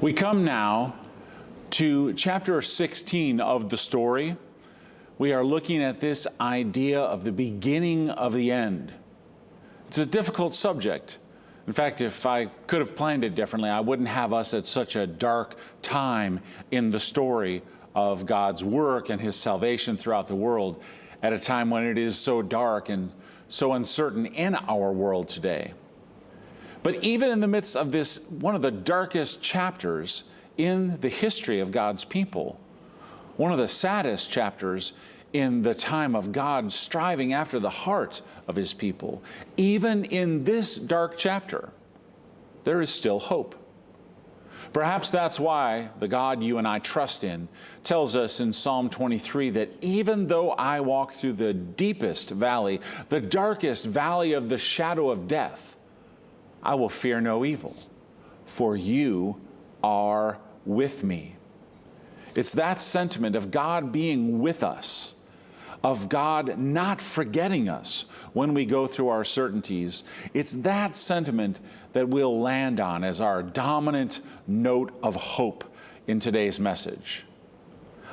We come now to chapter 16 of the story. We are looking at this idea of the beginning of the end. It's a difficult subject. In fact, if I could have planned it differently, I wouldn't have us at such a dark time in the story of God's work and His salvation throughout the world at a time when it is so dark and so uncertain in our world today. But even in the midst of this, one of the darkest chapters in the history of God's people, one of the saddest chapters in the time of God striving after the heart of His people, even in this dark chapter, there is still hope. Perhaps that's why the God you and I trust in tells us in Psalm 23 that even though I walk through the deepest valley, the darkest valley of the shadow of death, I will fear no evil, for you are with me. It's that sentiment of God being with us, of God not forgetting us when we go through our certainties. It's that sentiment that we'll land on as our dominant note of hope in today's message.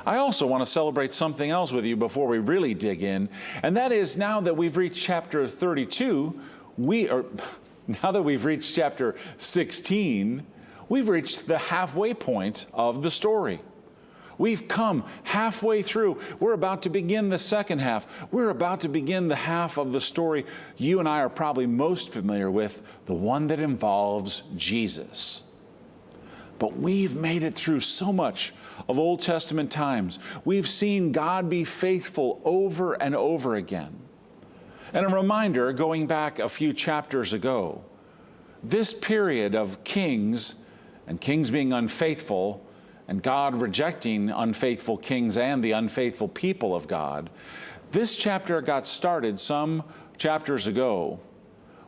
I also want to celebrate something else with you before we really dig in, and that is now that we've reached chapter 32, now that we've reached chapter 16, we've reached the halfway point of the story. We've come halfway through. We're about to begin the second half. We're about to begin the half of the story you and I are probably most familiar with, the one that involves Jesus. But we've made it through so much of Old Testament times. We've seen God be faithful over and over again. And a reminder, going back a few chapters ago, this period of kings, and kings being unfaithful, and God rejecting unfaithful kings and the unfaithful people of God, this chapter got started some chapters ago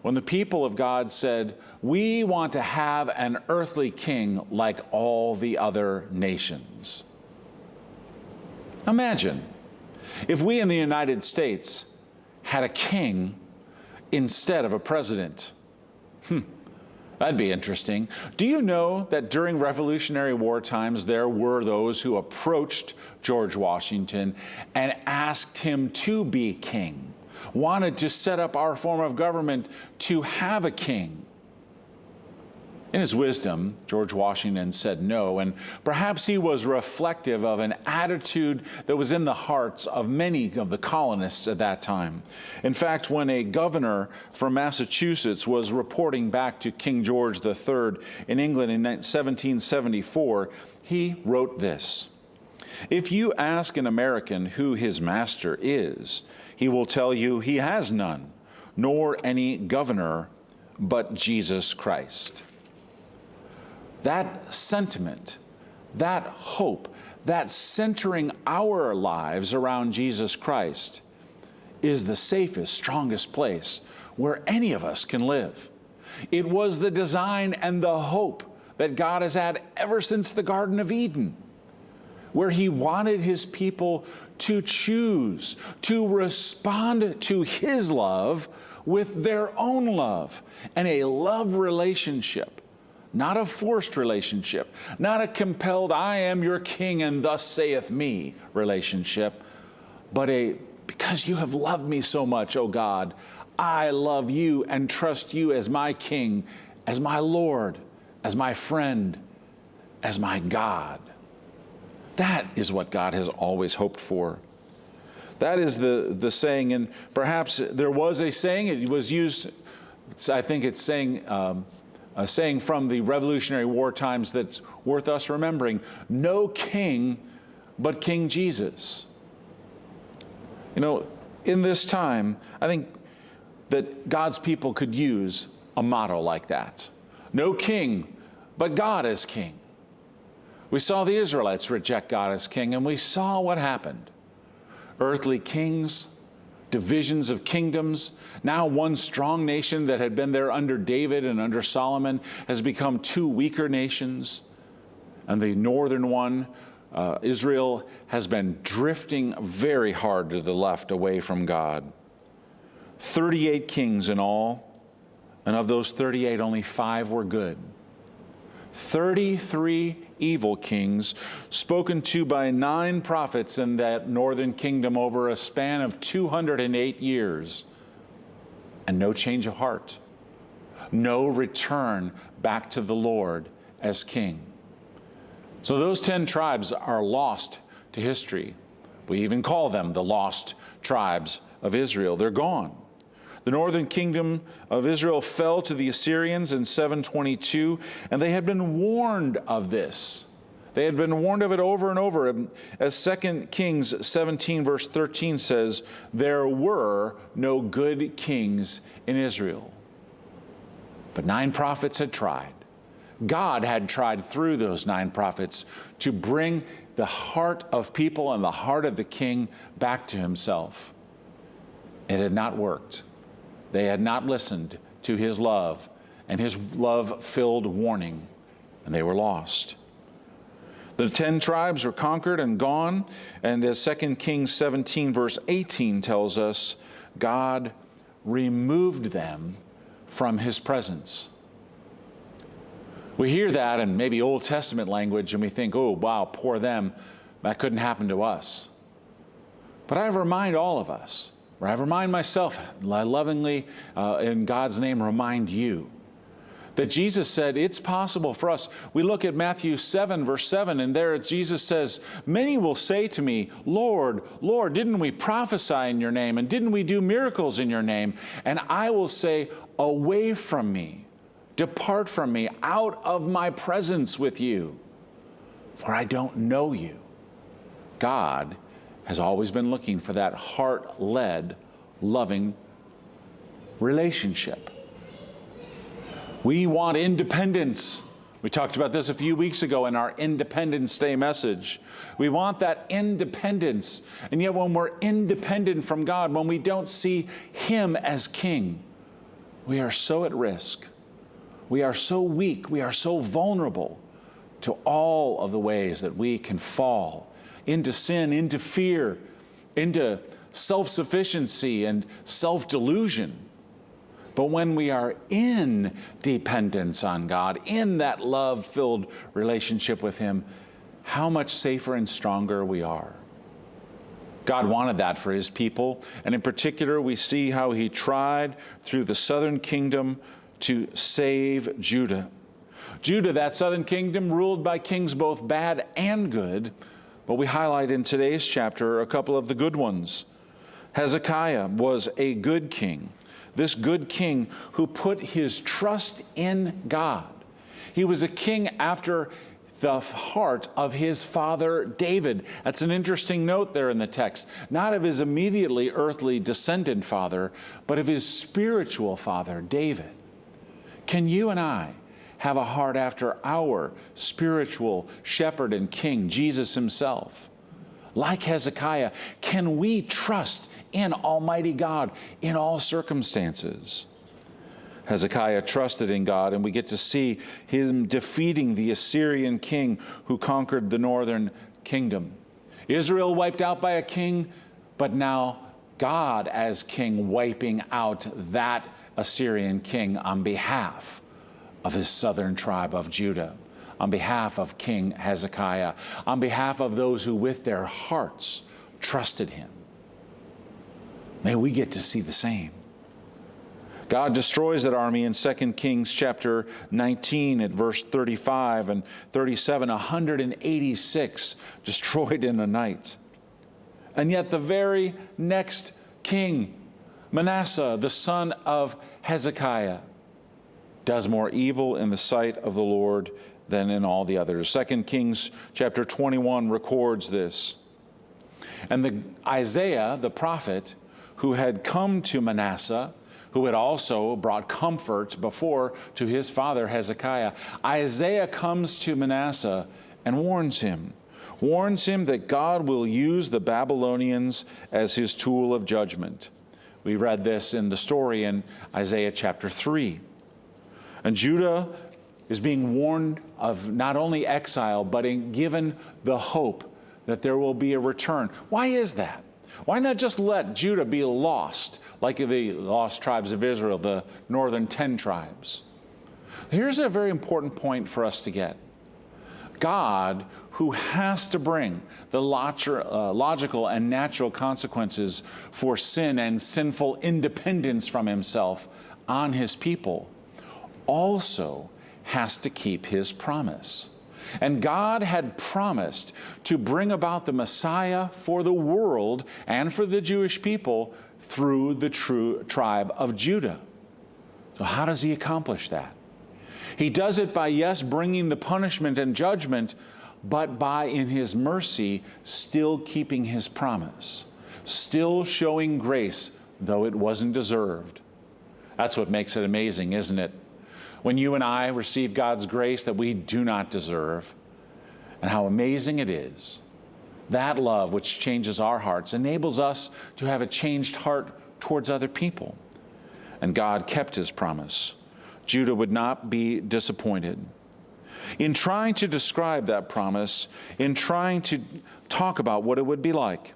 when the people of God said, we want to have an earthly king like all the other nations. Imagine if we in the United States had a king instead of a president. That'd be interesting. Do you know that during Revolutionary War times, there were those who approached George Washington and asked him to be king, wanted to set up our form of government to have a king? In his wisdom, George Washington said no, and perhaps he was reflective of an attitude that was in the hearts of many of the colonists at that time. In fact, when a governor from Massachusetts was reporting back to King George III in England in 1774, he wrote this: "If you ask an American who his master is, he will tell you he has none, nor any governor but Jesus Christ." That sentiment, that hope, that centering our lives around Jesus Christ is the safest, strongest place where any of us can live. It was the design and the hope that God has had ever since the Garden of Eden, where He wanted His people to choose, to respond to His love with their own love, and a love relationship. Not a forced relationship, not a compelled, I am your king and thus saith me relationship, but a, because you have loved me so much, O God, I love you and trust you as my king, as my Lord, as my friend, as my God. That is what God has always hoped for. That is the saying, and perhaps there was a saying, it was used, I think it's saying, a saying from the Revolutionary War times that's worth us remembering: no king but King Jesus. You know, in this time, I think that God's people could use a motto like that. No king but God as king. We saw the Israelites reject God as king, and we saw what happened. Earthly kings, divisions of kingdoms. Now one strong nation that had been there under David and under Solomon has become two weaker nations. And the northern one, Israel, has been drifting very hard to the left away from God. 38 kings in all, and of those 38, only 5 were good. 33 evil kings spoken to by 9 prophets in that northern kingdom over a span of 208 years. And no change of heart. No return back to the Lord as king. So those 10 tribes are lost to history. We even call them the lost tribes of Israel. They're gone. The northern kingdom of Israel fell to the Assyrians in 722, and they had been warned of this. They had been warned of it over and over. As 2 Kings 17 verse 13 says, there were no good kings in Israel. But 9 prophets had tried. God had tried through those 9 prophets to bring the heart of people and the heart of the king back to himself. It had not worked. They had not listened to his love and his love-filled warning, and they were lost. The 10 tribes were conquered and gone, and as 2 Kings 17 verse 18 tells us, God removed them from his presence. We hear that in maybe Old Testament language and we think, oh, wow, poor them. That couldn't happen to us. But I remind all of us, or I remind myself, I lovingly, in God's name, remind you, that Jesus said it's possible for us. We look at Matthew 7, verse 7, and there Jesus says, many will say to me, Lord, Lord, didn't we prophesy in your name? And didn't we do miracles in your name? And I will say, away from me, depart from me, out of my presence with you, for I don't know you. God has always been looking for that heart-led, loving relationship. We want independence. We talked about this a few weeks ago in our Independence Day message. We want that independence. And yet when we're independent from God, when we don't see him as king, we are so at risk. We are so weak. We are so vulnerable to all of the ways that we can fall into sin, into fear, into self-sufficiency and self-delusion. But when we are in dependence on God, in that love-filled relationship with him, how much safer and stronger we are. God wanted that for his people, and in particular, we see how he tried through the southern kingdom to save Judah. Judah, that southern kingdom, ruled by kings both bad and good, but we highlight in today's chapter a couple of the good ones. Hezekiah was a good king. This good king who put his trust in God. He was a king after the heart of his father David. That's an interesting note there in the text. Not of his immediately earthly descendant father, but of his spiritual father David. Can you and I have a heart after our spiritual shepherd and king, Jesus himself? Like Hezekiah, can we trust in Almighty God in all circumstances? Hezekiah trusted in God, and we get to see him defeating the Assyrian king who conquered the northern kingdom. Israel wiped out by a king, but now God as king wiping out that Assyrian king on behalf of his southern tribe of Judah, on behalf of King Hezekiah, on behalf of those who with their hearts trusted him. May we get to see the same. God destroys that army in 2 Kings chapter 19 at verse 35 and 37, 186 destroyed in a night. And yet the very next king, Manasseh, the son of Hezekiah, does more evil in the sight of the Lord than in all the others. 2 Kings chapter 21 records this. And Isaiah, the prophet, who had come to Manasseh, who had also brought comfort before to his father Hezekiah, Isaiah comes to Manasseh and warns him that God will use the Babylonians as his tool of judgment. We read this in the story in Isaiah chapter 3. And Judah is being warned of not only exile, but given the hope that there will be a return. Why is that? Why not just let Judah be lost, like the lost tribes of Israel, the northern 10 tribes? Here's a very important point for us to get. God, who has to bring the logical and natural consequences for sin and sinful independence from himself on his people, also has to keep his promise. And God had promised to bring about the Messiah for the world and for the Jewish people through the true tribe of Judah. So how does he accomplish that? He does it by, yes, bringing the punishment and judgment, but by, in his mercy, still keeping his promise, still showing grace, though it wasn't deserved. That's what makes it amazing, isn't it? When you and I receive God's grace that we do not deserve, and how amazing it is. That love which changes our hearts enables us to have a changed heart towards other people. And God kept his promise. Judah would not be disappointed. In trying to describe that promise, in trying to talk about what it would be like,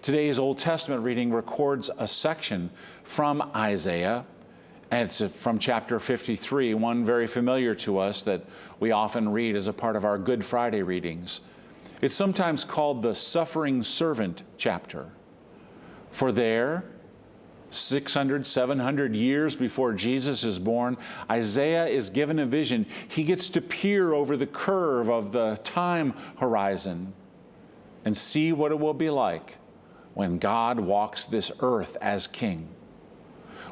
today's Old Testament reading records a section from Isaiah, and it's from chapter 53, one very familiar to us that we often read as a part of our Good Friday readings. It's sometimes called the suffering servant chapter. For there, 600, 700 years before Jesus is born, Isaiah is given a vision. He gets to peer over the curve of the time horizon and see what it will be like when God walks this earth as king,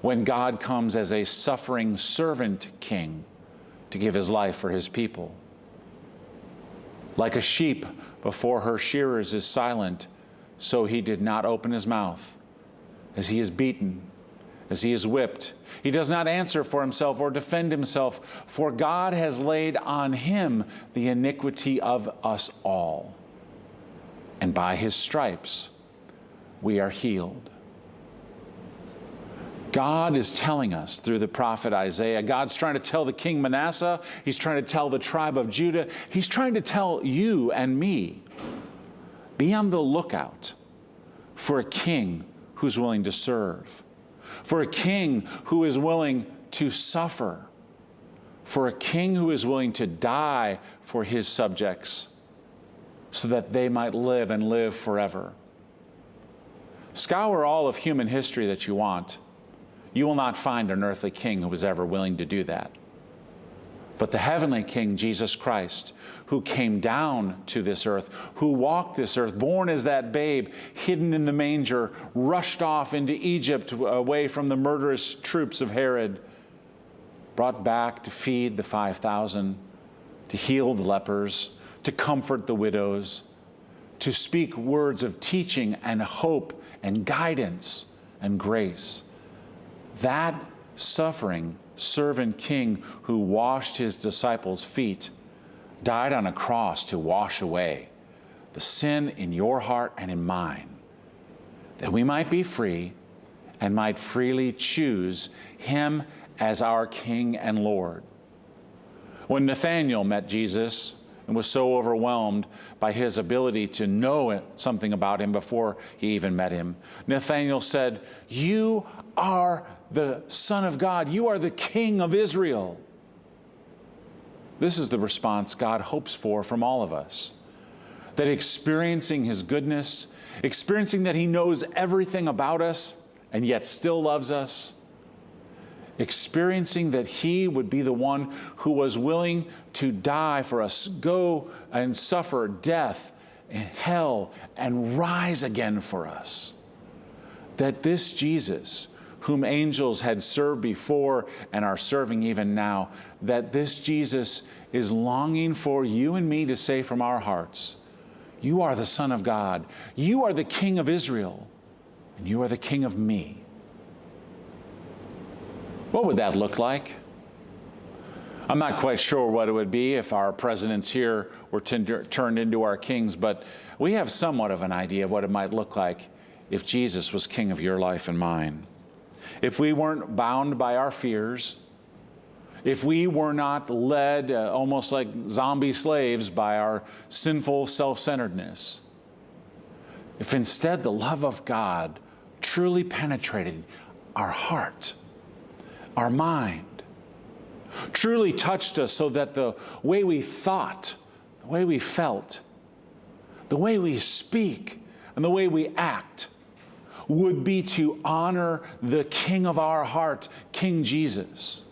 when God comes as a suffering servant king to give his life for his people. Like a sheep before her shearers is silent, so he did not open his mouth. As he is beaten, as he is whipped, he does not answer for himself or defend himself, for God has laid on him the iniquity of us all. And by his stripes we are healed. God is telling us through the prophet Isaiah, God's trying to tell the king Manasseh, he's trying to tell the tribe of Judah, he's trying to tell you and me, be on the lookout for a king who's willing to serve, for a king who is willing to suffer, for a king who is willing to die for his subjects so that they might live and live forever. Scour all of human history that you want. You will not find an earthly king who was ever willing to do that. But the heavenly King, Jesus Christ, who came down to this earth, who walked this earth, born as that babe, hidden in the manger, rushed off into Egypt away from the murderous troops of Herod, brought back to feed the 5,000, to heal the lepers, to comfort the widows, to speak words of teaching and hope and guidance and grace. That suffering servant king who washed his disciples' feet died on a cross to wash away the sin in your heart and in mine, that we might be free and might freely choose him as our King and Lord. When Nathanael met Jesus and was so overwhelmed by his ability to know something about him before he even met him, Nathanael said, "You are the Son of God. You are the King of Israel." This is the response God hopes for from all of us. That experiencing his goodness, experiencing that he knows everything about us and yet still loves us, experiencing that he would be the one who was willing to die for us, go and suffer death and hell and rise again for us. That this Jesus, whom angels had served before and are serving even now, that this Jesus is longing for you and me to say from our hearts, "You are the Son of God. You are the King of Israel, and you are the King of me." What would that look like? I'm not quite sure what it would be if our presidents here were turned into our kings, but we have somewhat of an idea of what it might look like if Jesus was king of your life and mine. If we weren't bound by our fears, if we were not led almost like zombie slaves by our sinful self-centeredness, if instead the love of God truly penetrated our heart, our mind, truly touched us so that the way we thought, the way we felt, the way we speak, and the way we act would be to honor the King of our heart, King Jesus.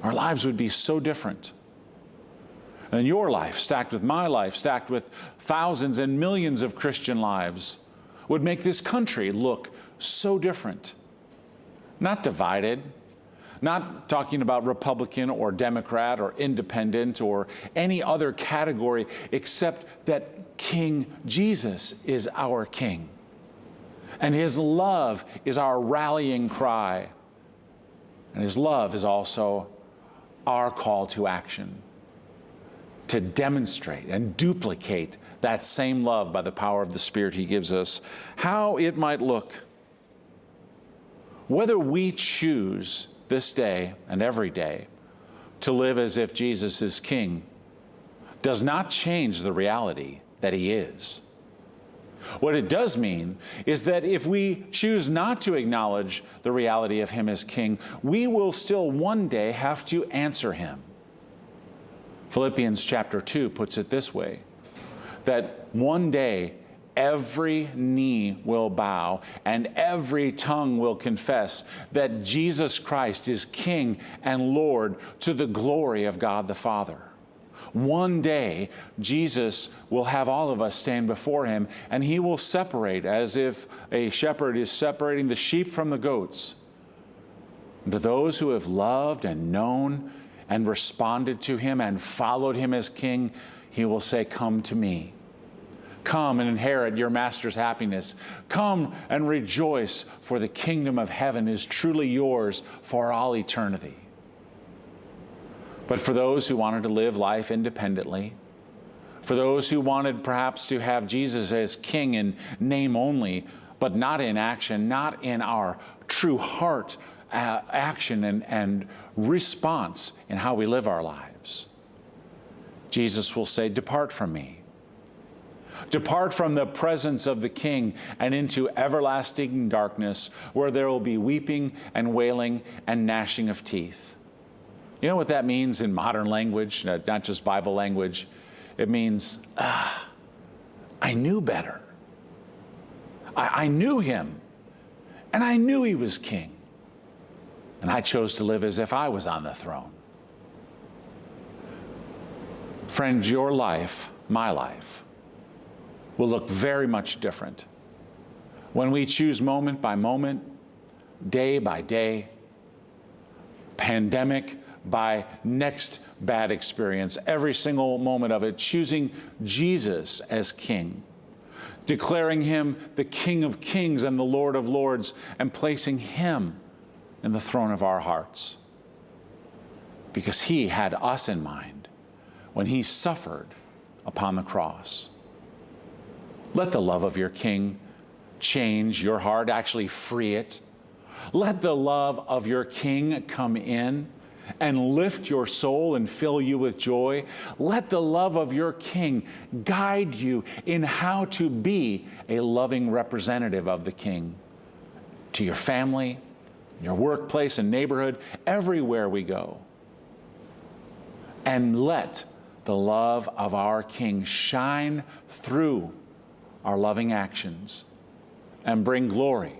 Our lives would be so different. And your life, stacked with my life, stacked with thousands and millions of Christian lives, would make this country look so different. Not divided, not talking about Republican or Democrat or independent or any other category, except that King Jesus is our King. And His love is our rallying cry. And His love is also our call to action, to demonstrate and duplicate that same love by the power of the Spirit He gives us. How it might look. Whether we choose this day and every day to live as if Jesus is King does not change the reality that He is. What it does mean is that if we choose not to acknowledge the reality of Him as King, we will still one day have to answer Him. Philippians chapter 2 puts it this way, that one day every knee will bow and every tongue will confess that Jesus Christ is King and Lord to the glory of God the Father. One day, Jesus will have all of us stand before Him, and He will separate as if a shepherd is separating the sheep from the goats. And to those who have loved and known and responded to Him and followed Him as King, He will say, "Come to me. Come and inherit your Master's happiness. Come and rejoice, for the kingdom of heaven is truly yours for all eternity." But for those who wanted to live life independently, for those who wanted perhaps to have Jesus as King in name only, but not in action, not in our true heart action and response in how we live our lives, Jesus will say, "Depart from me. Depart from the presence of the King and into everlasting darkness, where there will be weeping and wailing and gnashing of teeth." You know what that means in modern language, not just Bible language? It means, I knew better. I knew Him, and I knew He was King. And I chose to live as if I was on the throne. Friends, your life, my life, will look very much different when we choose moment by moment, day by day, pandemic by next bad experience, every single moment of it, choosing Jesus as King, declaring Him the King of Kings and the Lord of Lords, and placing Him in the throne of our hearts. Because He had us in mind when He suffered upon the cross. Let the love of your King change your heart, actually free it. Let the love of your King come in and lift your soul and fill you with joy. Let the love of your King guide you in how to be a loving representative of the King to your family, your workplace and neighborhood, everywhere we go. And let the love of our King shine through our loving actions and bring glory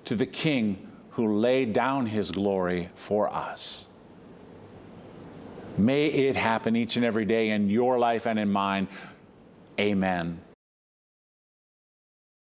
to the King who laid down His glory for us. May it happen each and every day in your life and in mine. Amen.